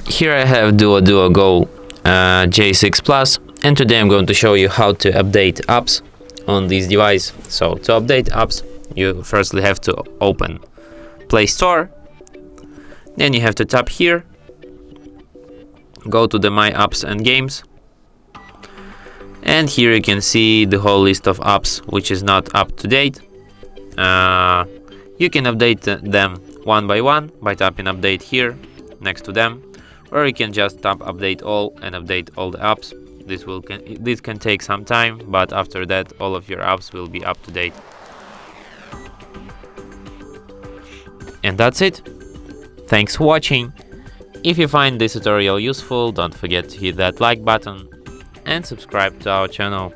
Here I have DUODUOGO J6 Plus, and today I'm going to show you how to update apps on this device. So to update apps, you firstly have to open Play Store, then you have to tap here, go to the My Apps and Games, and here you can see the whole list of apps which is not up to date. You can update them one by one by tapping update here next to them, or you can just tap update all and update all the apps. This can take some time, but after that all of your apps will be up to date. And that's it. Thanks for watching. If you find this tutorial useful, don't forget to hit that like button and subscribe to our channel.